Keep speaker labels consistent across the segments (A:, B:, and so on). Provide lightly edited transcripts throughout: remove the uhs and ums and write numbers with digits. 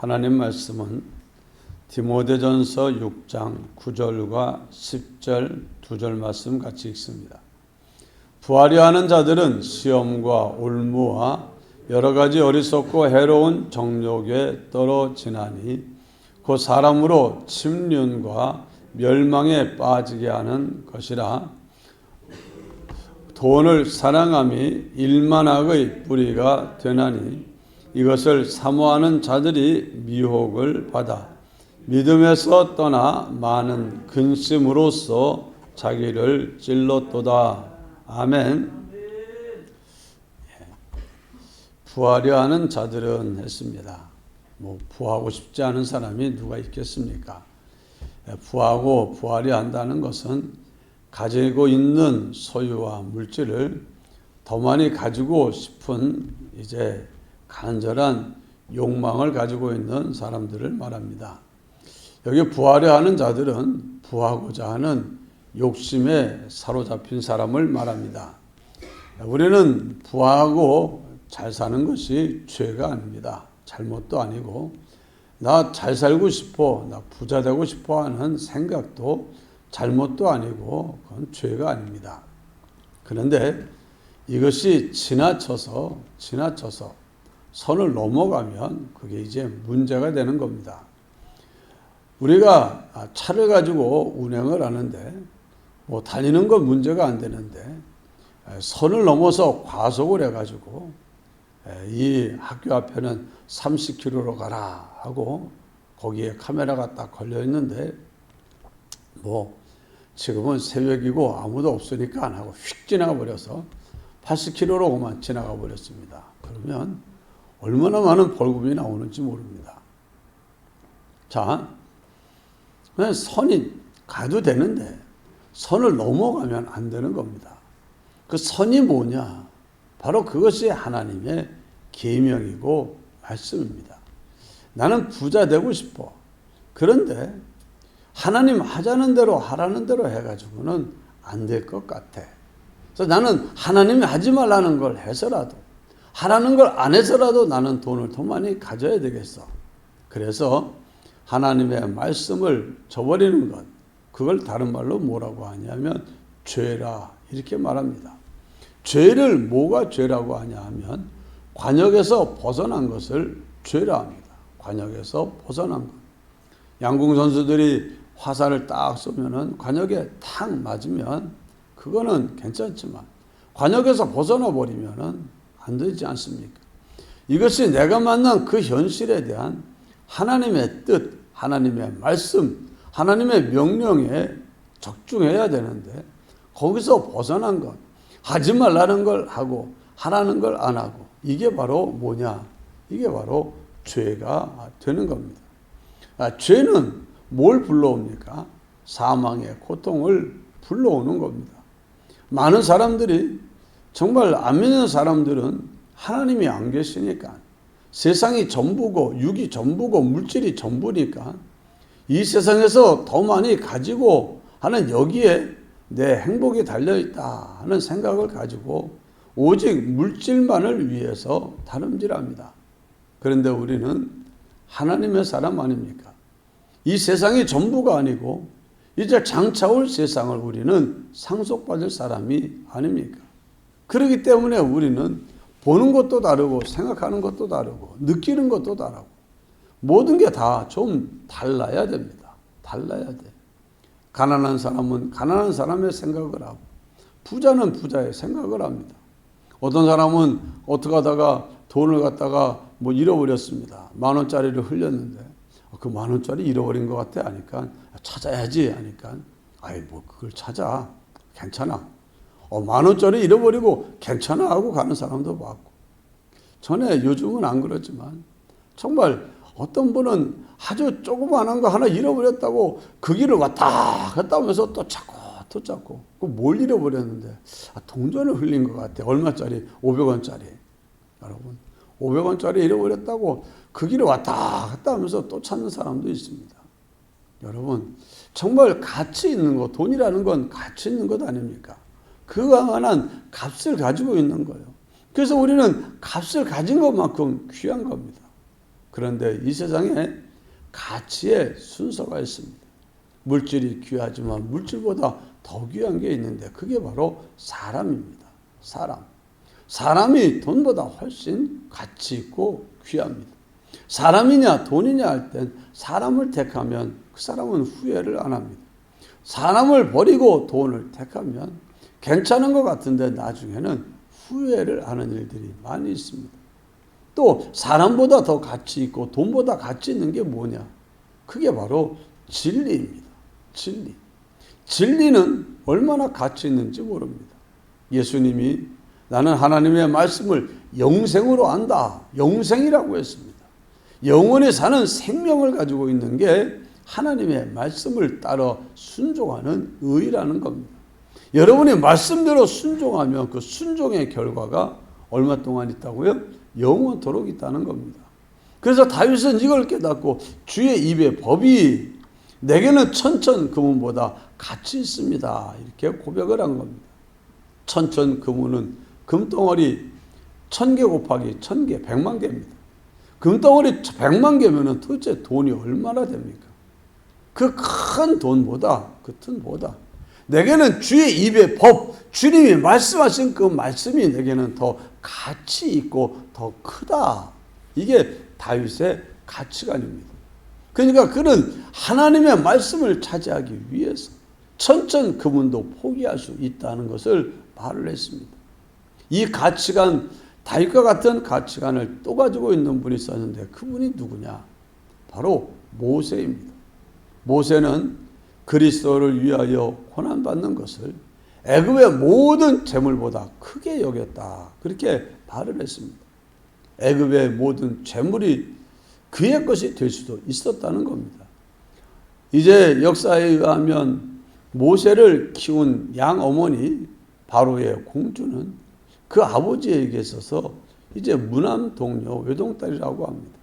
A: 하나님 말씀은 디모데전서 6장 9절과 10절 2절 말씀 같이 읽습니다. 부하려 하는 자들은 시험과 올무와 여러 가지 어리석고 해로운 정욕에 떨어지나니 그 사람으로 침륜과 멸망에 빠지게 하는 것이라. 돈을 사랑함이 일만악의 뿌리가 되나니 이것을 사모하는 자들이 미혹을 받아 믿음에서 떠나 많은 근심으로써 자기를 찔렀도다. 아멘. 부하려 하는 자들은 했습니다. 부하고 싶지 않은 사람이 누가 있겠습니까? 부하고 부하려 한다는 것은 가지고 있는 소유와 물질을 더 많이 가지고 싶은 간절한 욕망을 가지고 있는 사람들을 말합니다. 여기 부하려 하는 자들은 부하고자 하는 욕심에 사로잡힌 사람을 말합니다. 우리는 부하고 잘 사는 것이 죄가 아닙니다. 잘못도 아니고, 나 잘 살고 싶어, 나 부자 되고 싶어 하는 생각도 잘못도 아니고 그건 죄가 아닙니다. 그런데 이것이 지나쳐서 선을 넘어가면 그게 이제 문제가 되는 겁니다. 우리가 차를 가지고 운행을 하는데 달리는 건 문제가 안 되는데 선을 넘어서 과속을 해가지고 이 학교 앞에는 30km로 가라 하고 거기에 카메라가 딱 걸려 있는데 지금은 새벽이고 아무도 없으니까 안 하고 휙 지나가 버려서 80km로만 지나가 버렸습니다. 그러면 얼마나 많은 벌금이 나오는지 모릅니다. 자, 선이 가도 되는데 선을 넘어가면 안 되는 겁니다. 그 선이 뭐냐? 바로 그것이 하나님의 계명이고 말씀입니다. 나는 부자 되고 싶어. 그런데 하나님 하자는 대로 하라는 대로 해가지고는 안 될 것 같아. 그래서 나는 하나님이 하지 말라는 걸 해서라도, 하라는 걸 안 해서라도 나는 돈을 더 많이 가져야 되겠어. 그래서 하나님의 말씀을 저버리는 것, 그걸 다른 말로 뭐라고 하냐면 죄라 이렇게 말합니다. 죄를 뭐가 죄라고 하냐 하면 관역에서 벗어난 것을 죄라 합니다. 관역에서 벗어난 것. 양궁 선수들이 화살을 딱 쏘면은 관역에 탁 맞으면 그거는 괜찮지만 관역에서 벗어나 버리면은 안 되지 않습니까? 이것이 내가 만난 그 현실에 대한 하나님의 뜻, 하나님의 말씀, 하나님의 명령에 적중해야 되는데 거기서 벗어난 것, 하지 말라는 걸 하고 하라는 걸 안 하고, 이게 바로 뭐냐? 이게 바로 죄가 되는 겁니다. 죄는 뭘 불러옵니까? 사망의 고통을 불러오는 겁니다. 많은 사람들이, 정말 안 믿는 사람들은 하나님이 안 계시니까, 세상이 전부고 육이 전부고 물질이 전부니까 이 세상에서 더 많이 가지고 하는 여기에 내 행복이 달려있다 하는 생각을 가지고 오직 물질만을 위해서 다름질합니다. 그런데 우리는 하나님의 사람 아닙니까? 이 세상이 전부가 아니고 이제 장차 올 세상을 우리는 상속받을 사람이 아닙니까? 그렇기 때문에 우리는 보는 것도 다르고 생각하는 것도 다르고 느끼는 것도 다르고 모든 게 다 좀 달라야 됩니다. 달라야 돼. 가난한 사람은 가난한 사람의 생각을 하고 부자는 부자의 생각을 합니다. 어떤 사람은 어떻게 하다가 돈을 갖다가 잃어버렸습니다. 10,000원짜리를 흘렸는데 그 10,000원짜리 잃어버린 것 같아 하니까 찾아야지 하니까 그걸 찾아. 괜찮아. 10,000원짜리 잃어버리고 괜찮아 하고 가는 사람도 봤고, 전에 요즘은 안 그렇지만 정말 어떤 분은 아주 조그만한 거 하나 잃어버렸다고 그 길을 왔다 갔다 하면서 또 찾고 뭘 잃어버렸는데 동전을 흘린 것 같아. 얼마짜리? 500원짜리. 여러분 500원짜리 잃어버렸다고 그 길을 왔다 갔다 하면서 또 찾는 사람도 있습니다. 여러분 정말 가치 있는 것, 돈이라는 건 가치 있는 것 아닙니까? 그만한 값을 가지고 있는 거예요. 그래서 우리는 값을 가진 것만큼 귀한 겁니다. 그런데 이 세상에 가치의 순서가 있습니다. 물질이 귀하지만 물질보다 더 귀한 게 있는데 그게 바로 사람입니다. 사람. 사람이 돈보다 훨씬 가치 있고 귀합니다. 사람이냐 돈이냐 할 땐 사람을 택하면 그 사람은 후회를 안 합니다. 사람을 버리고 돈을 택하면 괜찮은 것 같은데 나중에는 후회를 하는 일들이 많이 있습니다. 또 사람보다 더 가치 있고 돈보다 가치 있는 게 뭐냐? 그게 바로 진리입니다. 진리. 진리는 얼마나 가치 있는지 모릅니다. 예수님이 나는 하나님의 말씀을 영생으로 안다. 영생이라고 했습니다. 영원히 사는 생명을 가지고 있는 게 하나님의 말씀을 따라 순종하는 의라는 겁니다. 여러분이 말씀대로 순종하면 그 순종의 결과가 얼마 동안 있다고요? 영원토록 있다는 겁니다. 그래서 다윗은 이걸 깨닫고 주의 입의 법이 내게는 천천 금은보다 가치 있습니다. 이렇게 고백을 한 겁니다. 천천 금은은 금덩어리 1000개 곱하기 1000개 100만 개입니다. 금덩어리 100만 개면 도대체 돈이 얼마나 됩니까? 그 큰 돈보다 그 튼보다 내게는 주의 입의 법, 주님이 말씀하신 그 말씀이 내게는 더 가치 있고 더 크다. 이게 다윗의 가치관입니다. 그러니까 그는 하나님의 말씀을 차지하기 위해서 천천 금은도 포기할 수 있다는 것을 말을 했습니다. 이 가치관, 다윗과 같은 가치관을 또 가지고 있는 분이 있었는데 그분이 누구냐? 바로 모세입니다. 모세는 그리스도를 위하여 고난받는 것을 애굽의 모든 재물보다 크게 여겼다. 그렇게 말을 했습니다. 애굽의 모든 재물이 그의 것이 될 수도 있었다는 겁니다. 이제 역사에 의하면 모세를 키운 양 어머니 바로의 공주는 그 아버지에게 있어서 이제 무남 동료 외동딸이라고 합니다.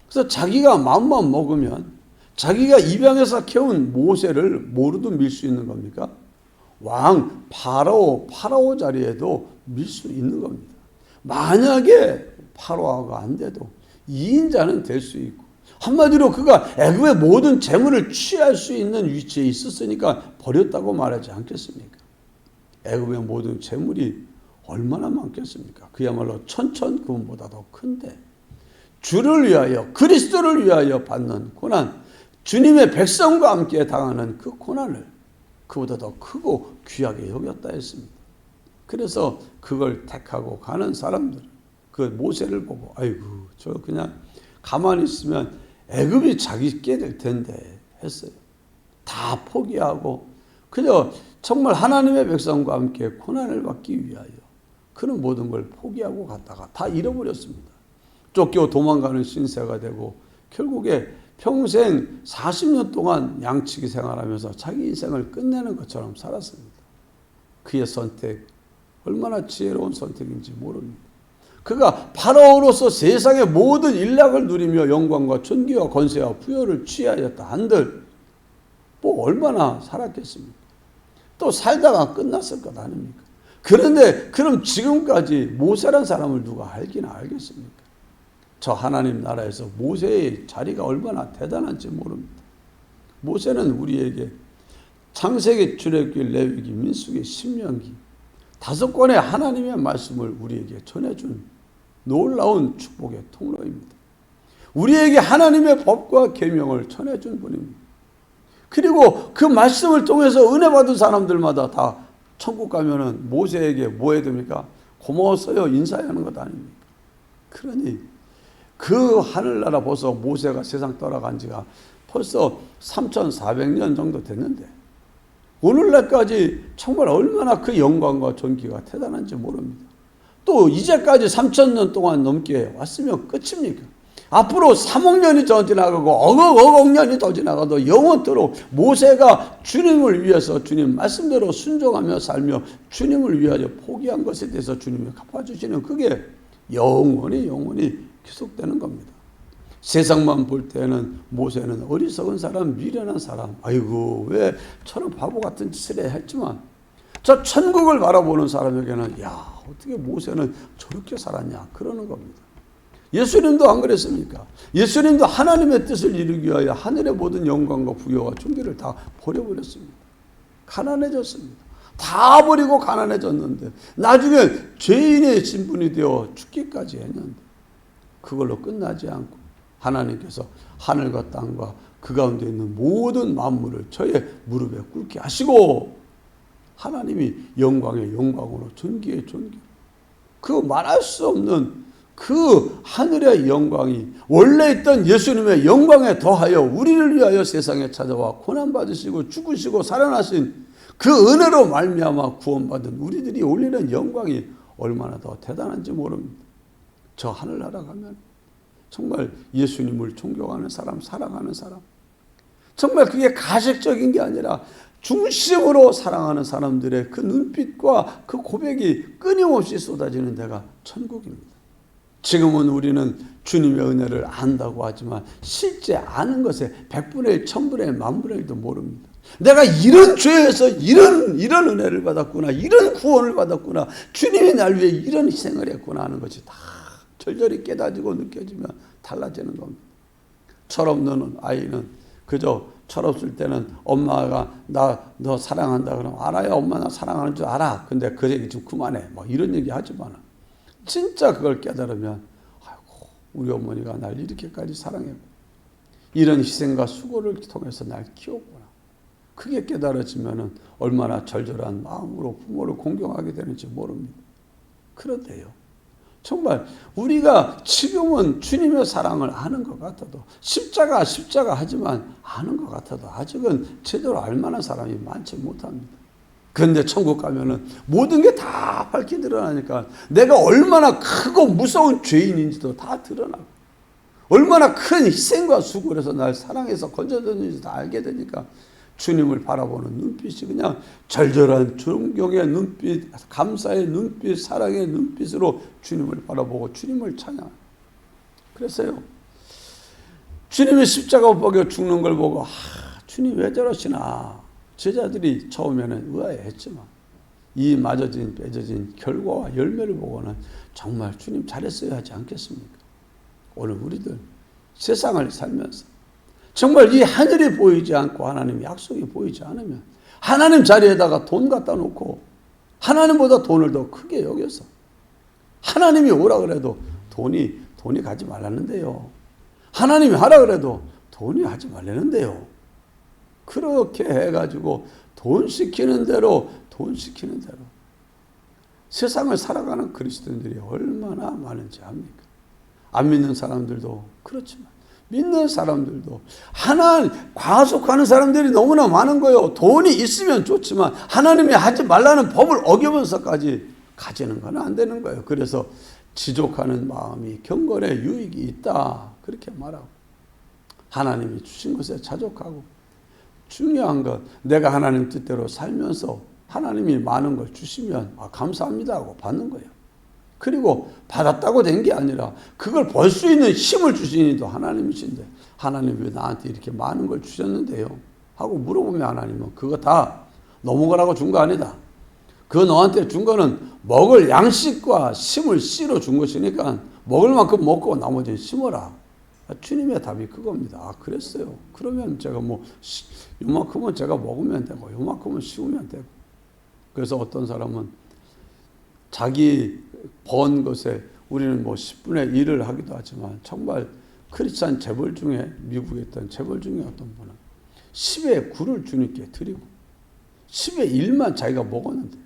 A: 그래서 자기가 마음만 먹으면 자기가 입양해서 키운 모세를 뭐로도 밀 수 있는 겁니까? 왕 파라오 자리에도 밀 수 있는 겁니다. 만약에 파라오가 안 돼도 2인자는 될 수 있고 한마디로 그가 애굽의 모든 재물을 취할 수 있는 위치에 있었으니까 버렸다고 말하지 않겠습니까? 애굽의 모든 재물이 얼마나 많겠습니까? 그야말로 천천 금은보다 더 큰데 주를 위하여 그리스도를 위하여 받는 고난, 주님의 백성과 함께 당하는 그 고난을 그보다 더 크고 귀하게 여겼다 했습니다. 그래서 그걸 택하고 가는 사람들, 그 모세를 보고 아이고 저 그냥 가만히 있으면 애굽이 자기 께 될 텐데 했어요. 다 포기하고 그저 정말 하나님의 백성과 함께 고난을 받기 위하여 그런 모든 걸 포기하고 갔다가 다 잃어버렸습니다. 쫓겨 도망가는 신세가 되고 결국에 평생 40년 동안 양치기 생활하면서 자기 인생을 끝내는 것처럼 살았습니다. 그의 선택 얼마나 지혜로운 선택인지 모릅니다. 그가 파라오로서 세상의 모든 일락을 누리며 영광과 존귀와 권세와 부여를 취하였다 한들 뭐 얼마나 살았겠습니까? 또 살다가 끝났을 것 아닙니까? 그런데 그럼 지금까지 모세란 사람을 누가 알기나 알겠습니까? 저 하나님 나라에서 모세의 자리가 얼마나 대단한지 모릅니다. 모세는 우리에게 창세기, 출애굽기, 레위기, 민수기, 신명기 5권의 하나님의 말씀을 우리에게 전해준 놀라운 축복의 통로입니다. 우리에게 하나님의 법과 계명을 전해준 분입니다. 그리고 그 말씀을 통해서 은혜 받은 사람들마다 다 천국 가면은 모세에게 뭐 해야 됩니까? 고마웠어요 인사해야 하는 것 아닙니까? 그러니 그 하늘나라 벌써 모세가 세상 떠나간 지가 벌써 3400년 정도 됐는데 오늘날까지 정말 얼마나 그 영광과 존귀가 대단한지 모릅니다. 또 이제까지 3000년 동안 넘게 왔으면 끝입니까? 앞으로 3억 년이 더 지나가고 억억 년이 더 지나가도 영원토록 모세가 주님을 위해서 주님 말씀대로 순종하며 살며 주님을 위하여 포기한 것에 대해서 주님이 갚아주시는 그게 영원히 계속되는 겁니다. 세상만 볼 때는 모세는 어리석은 사람, 미련한 사람, 아이고 왜 저런 바보 같은 짓을 해 했지만 저 천국을 바라보는 사람에게는 야 어떻게 모세는 저렇게 살았냐 그러는 겁니다. 예수님도 안 그랬습니까? 예수님도 하나님의 뜻을 이루기 위하여 하늘의 모든 영광과 부여와 존귀를 다 버려버렸습니다. 가난해졌습니다. 다 버리고 가난해졌는데 나중에 죄인의 신분이 되어 죽기까지 했는데 그걸로 끝나지 않고 하나님께서 하늘과 땅과 그 가운데 있는 모든 만물을 저의 무릎에 꿇게 하시고 하나님이 영광의 영광으로 존귀의 존귀, 그 말할 수 없는 그 하늘의 영광이 원래 있던 예수님의 영광에 더하여 우리를 위하여 세상에 찾아와 고난받으시고 죽으시고 살아나신 그 은혜로 말미암아 구원받은 우리들이 올리는 영광이 얼마나 더 대단한지 모릅니다. 저 하늘나라 가면 정말 예수님을 존경하는 사람, 사랑하는 사람, 정말 그게 가식적인 게 아니라 중심으로 사랑하는 사람들의 그 눈빛과 그 고백이 끊임없이 쏟아지는 데가 천국입니다. 지금은 우리는 주님의 은혜를 안다고 하지만 실제 아는 것에 100분의 1, 1000분의 1, 만분의 1도 모릅니다. 내가 이런 죄에서 이런 은혜를 받았구나, 이런 구원을 받았구나, 주님이 날 위해 이런 희생을 했구나 하는 것이 다 절절히 깨닫고 느껴지면 달라지는 겁니다. 철없는 아이는 그저 철없을 때는 엄마가 너 사랑한다 그러면 알아요, 엄마 나 사랑하는 줄 알아. 근데 그 얘기 좀 그만해. 뭐 이런 얘기 하지만 진짜 그걸 깨달으면 아이고 우리 어머니가 날 이렇게까지 사랑했고 이런 희생과 수고를 통해서 날 키웠구나. 그게 깨달아지면 얼마나 절절한 마음으로 부모를 공경하게 되는지 모릅니다. 그런데요, 정말 우리가 지금은 주님의 사랑을 아는 것 같아도 십자가 하지만 아는 것 같아도 아직은 제대로 알만한 사람이 많지 못합니다. 그런데 천국 가면은 모든 게 다 밝히 드러나니까 내가 얼마나 크고 무서운 죄인인지도 다 드러나고 얼마나 큰 희생과 수고를 해서 날 사랑해서 건져줬는지 다 알게 되니까 주님을 바라보는 눈빛이 그냥 절절한 존경의 눈빛, 감사의 눈빛, 사랑의 눈빛으로 주님을 바라보고 주님을 찬양. 그래서요, 주님이 십자가 못 박혀 죽는 걸 보고 주님 왜 저러시나 제자들이 처음에는 의아해했지만 이 맞아진 맺어진 결과와 열매를 보고는 정말 주님 잘했어야 하지 않겠습니까? 오늘 우리들 세상을 살면서 정말 이 하늘이 보이지 않고 하나님 약속이 보이지 않으면 하나님 자리에다가 돈 갖다 놓고 하나님보다 돈을 더 크게 여겨서 하나님이 오라 그래도 돈이 가지 말라는데요. 하나님이 하라 그래도 돈이 하지 말라는데요. 그렇게 해가지고 돈 시키는 대로 세상을 살아가는 그리스도인들이 얼마나 많은지 압니까? 안 믿는 사람들도 그렇지만 믿는 사람들도 과속하는 사람들이 너무나 많은 거예요. 돈이 있으면 좋지만 하나님이 하지 말라는 법을 어기면서까지 가지는 건 안 되는 거예요. 그래서 지족하는 마음이 경건에 유익이 있다 그렇게 말하고 하나님이 주신 것에 자족하고 중요한 것 내가 하나님 뜻대로 살면서 하나님이 많은 걸 주시면 감사합니다 하고 받는 거예요. 그리고 받았다고 된 게 아니라 그걸 벌 수 있는 힘을 주신 이도 하나님이신데 하나님 왜 나한테 이렇게 많은 걸 주셨는데요? 하고 물어보면 하나님은 그거 다 넘어가라고 준 거 아니다. 그 너한테 준 거는 먹을 양식과 심을 씨로 준 것이니까 먹을 만큼 먹고 나머지는 심어라. 주님의 답이 그겁니다. 그랬어요. 그러면 제가 요만큼은 제가 먹으면 되고 요만큼은 심으면 되고. 그래서 어떤 사람은 자기 번 것에 우리는 10분의 1을 하기도 하지만 정말 크리스찬 재벌 중에 미국에 있던 재벌 중에 어떤 분은 10의 9를 주님께 드리고 10의 1만 자기가 먹었는데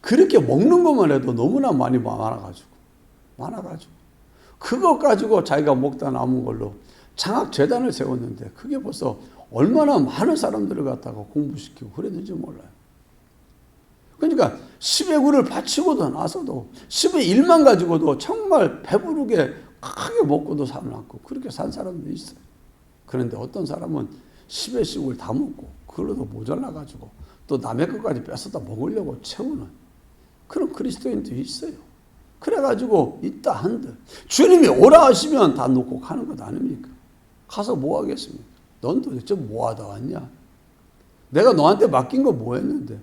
A: 그렇게 먹는 것만 해도 너무나 많아가지고 그거 가지고 자기가 먹다 남은 걸로 장학재단을 세웠는데 그게 벌써 얼마나 많은 사람들을 갖다가 공부시키고 그랬는지 몰라요. 그러니까 10의 9를 바치고도 나서도 10의 1만 가지고도 정말 배부르게 크게 먹고도 살아남고 그렇게 산 사람도 있어요. 그런데 어떤 사람은 10의 10을 다 먹고 그걸로도 모자라가지고 또 남의 것까지 뺏어다 먹으려고 채우는 그런 그리스도인도 있어요. 그래가지고 있다 한들 주님이 오라 하시면 다 놓고 가는 것 아닙니까? 가서 뭐 하겠습니까? 넌 도대체 뭐 하다 왔냐? 내가 너한테 맡긴 거 뭐 했는데?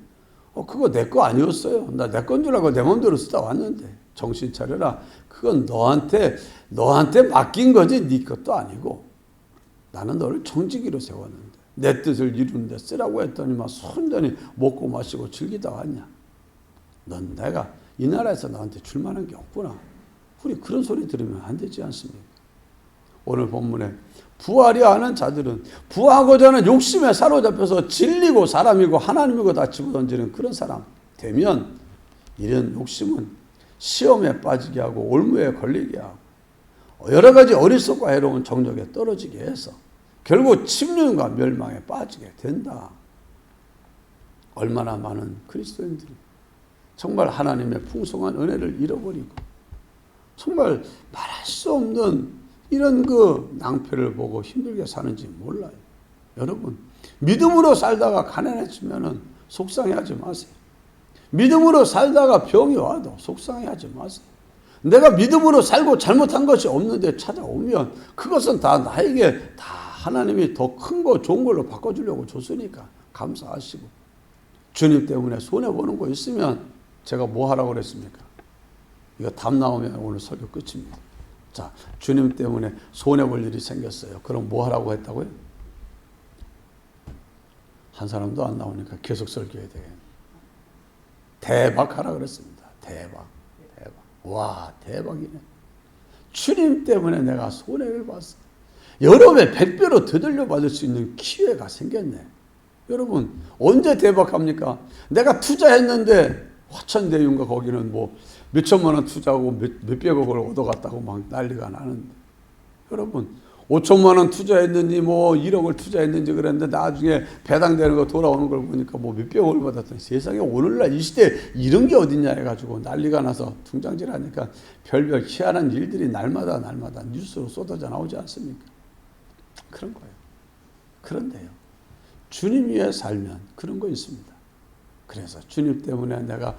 A: 그거 내 거 아니었어요. 나 내 건 줄 알고 내 마음대로 쓰다 왔는데. 정신 차려라. 그건 너한테 맡긴 거지 네 것도 아니고 나는 너를 청지기로 세웠는데 내 뜻을 이루는 데 쓰라고 했더니만 손전히 먹고 마시고 즐기다 왔냐. 넌 내가 이 나라에서 나한테 줄 만한 게 없구나. 우리 그런 소리 들으면 안 되지 않습니까? 오늘 본문에 부하려 하는 자들은 부하고자 하는 욕심에 사로잡혀서 진리고 사람이고 하나님이고 다 집어던지는 그런 사람 되면 이런 욕심은 시험에 빠지게 하고 올무에 걸리게 하고 여러 가지 어리석고 해로운 정력에 떨어지게 해서 결국 침륜과 멸망에 빠지게 된다. 얼마나 많은 그리스도인들이 정말 하나님의 풍성한 은혜를 잃어버리고 정말 말할 수 없는 이런 그 낭패를 보고 힘들게 사는지 몰라요. 여러분, 믿음으로 살다가 가난해지면은 속상해하지 마세요. 믿음으로 살다가 병이 와도 속상해하지 마세요. 내가 믿음으로 살고 잘못한 것이 없는데 찾아오면 그것은 다 나에게 다 하나님이 더 큰 거 좋은 걸로 바꿔주려고 줬으니까 감사하시고 주님 때문에 손해보는 거 있으면 제가 뭐 하라고 그랬습니까? 이거 답 나오면 오늘 설교 끝입니다. 자, 주님 때문에 손해볼 일이 생겼어요. 그럼 뭐 하라고 했다고요? 한 사람도 안 나오니까 계속 설교해야 되겠네. 대박하라 그랬습니다. 대박. 와, 대박이네. 주님 때문에 내가 손해를 봤어. 여러 배, 100배로 되돌려 받을 수 있는 기회가 생겼네. 여러분, 언제 대박합니까? 내가 투자했는데 화천대유인가 거기는 뭐 몇천만 원 투자하고 몇백억을 얻어갔다고 막 난리가 나는데 여러분 5천만 원 투자했는지 뭐 1억을 투자했는지 그랬는데 나중에 배당되는 거 돌아오는 걸 보니까 뭐 몇백억을 받았더니 세상에 오늘날 이 시대에 이런 게 어딨냐 해가지고 난리가 나서 둥장질하니까 별별 희한한 일들이 날마다 뉴스로 쏟아져 나오지 않습니까? 그런 거예요. 그런데요, 주님 위에 살면 그런 거 있습니다. 그래서 주님 때문에 내가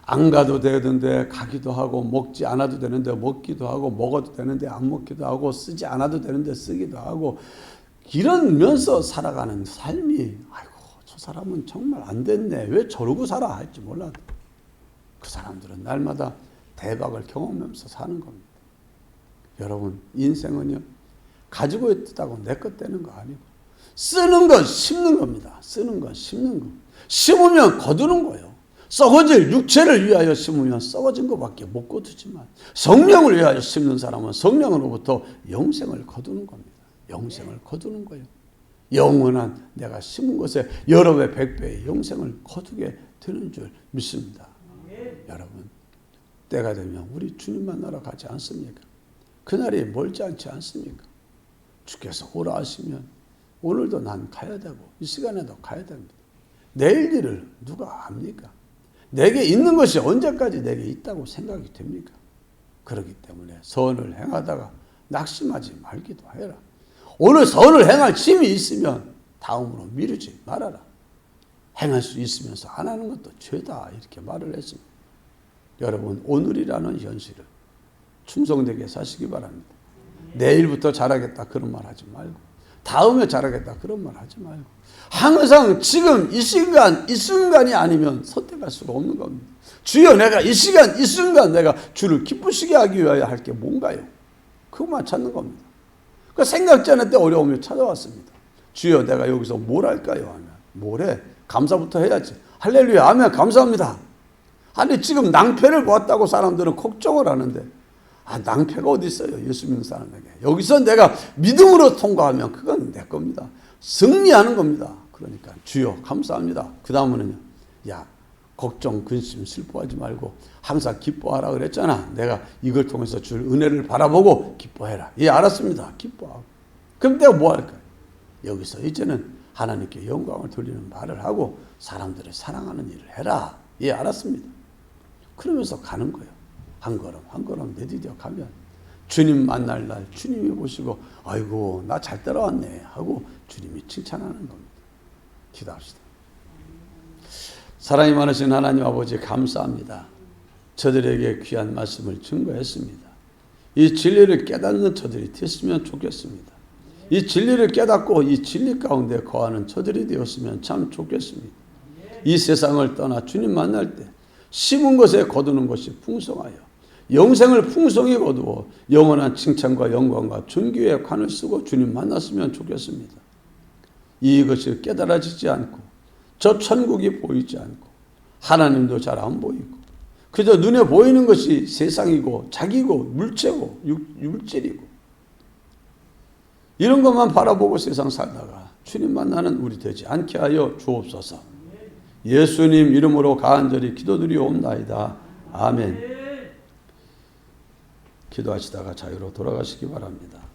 A: 안 가도 되는데 가기도 하고 먹지 않아도 되는데 먹기도 하고 먹어도 되는데 안 먹기도 하고 쓰지 않아도 되는데 쓰기도 하고 이러면서 살아가는 삶이 아이고 저 사람은 정말 안 됐네. 왜 저러고 살아 할지 몰라도 그 사람들은 날마다 대박을 경험하면서 사는 겁니다. 여러분 인생은요 가지고 있다고 내 것 되는 거 아니고 쓰는 건 심는 겁니다. 쓰는 건 심는 거. 심으면 거두는 거예요. 썩어질 육체를 위하여 심으면 썩어진 것밖에 못 거두지만 성령을 위하여 심는 사람은 성령으로부터 영생을 거두는 겁니다. 영생을 거두는 거예요. 영원한 내가 심은 것에 여러 배, 100배의 영생을 거두게 되는 줄 믿습니다. 여러분, 때가 되면 우리 주님 만나러 가지 않습니까? 그날이 멀지 않지 않습니까? 주께서 오라 하시면 오늘도 난 가야 되고 이 시간에도 가야 됩니다. 내일 일을 누가 압니까? 내게 있는 것이 언제까지 내게 있다고 생각이 됩니까? 그렇기 때문에 선을 행하다가 낙심하지 말기도 해라. 오늘 선을 행할 힘이 있으면 다음으로 미루지 말아라. 행할 수 있으면서 안 하는 것도 죄다 이렇게 말을 했습니다. 여러분 오늘이라는 현실을 충성되게 사시기 바랍니다. 내일부터 잘하겠다 그런 말 하지 말고 다음에 잘하겠다 그런 말 하지 말고 항상 지금 이 순간이 아니면 선택할 수가 없는 겁니다. 주여 내가 이 시간 이 순간 내가 주를 기쁘시게 하기 위하여 할 게 뭔가요? 그것만 찾는 겁니다. 그 생각지 않을 때 어려움이 찾아왔습니다. 주여 내가 여기서 뭘 할까요? 하면 뭐래? 감사부터 해야지. 할렐루야 아멘 감사합니다. 아니 지금 낭패를 보았다고 사람들은 걱정을 하는데 낭패가 어디 있어요? 예수 믿는 사람에게. 여기서 내가 믿음으로 통과하면 그건 내 겁니다. 승리하는 겁니다. 그러니까 주여 감사합니다. 그 다음은요. 야 걱정 근심 슬퍼하지 말고 항상 기뻐하라 그랬잖아. 내가 이걸 통해서 줄 은혜를 바라보고 기뻐해라. 예 알았습니다. 기뻐하고. 그럼 내가 뭐 할까요? 여기서 이제는 하나님께 영광을 돌리는 말을 하고 사람들을 사랑하는 일을 해라. 예 알았습니다. 그러면서 가는 거예요. 한 걸음 한 걸음 내디뎌 가면 주님 만날 날 주님이 보시고 아이고 나 잘 따라왔네 하고 주님이 칭찬하는 겁니다. 기도합시다. 사랑이 많으신 하나님 아버지 감사합니다. 저들에게 귀한 말씀을 증거했습니다. 이 진리를 깨닫는 저들이 됐으면 좋겠습니다. 이 진리를 깨닫고 이 진리 가운데 거하는 저들이 되었으면 참 좋겠습니다. 이 세상을 떠나 주님 만날 때 심은 것에 거두는 것이 풍성하여 영생을 풍성히 거두어 영원한 칭찬과 영광과 존귀의 관을 쓰고 주님 만났으면 좋겠습니다. 이것이 깨달아지지 않고 저 천국이 보이지 않고 하나님도 잘 안 보이고 그저 눈에 보이는 것이 세상이고 자기고 물체고 물질이고 이런 것만 바라보고 세상 살다가 주님 만나는 우리 되지 않게 하여 주옵소서. 예수님 이름으로 간절히 기도드리옵나이다. 아멘. 기도하시다가 자유로 돌아가시기 바랍니다.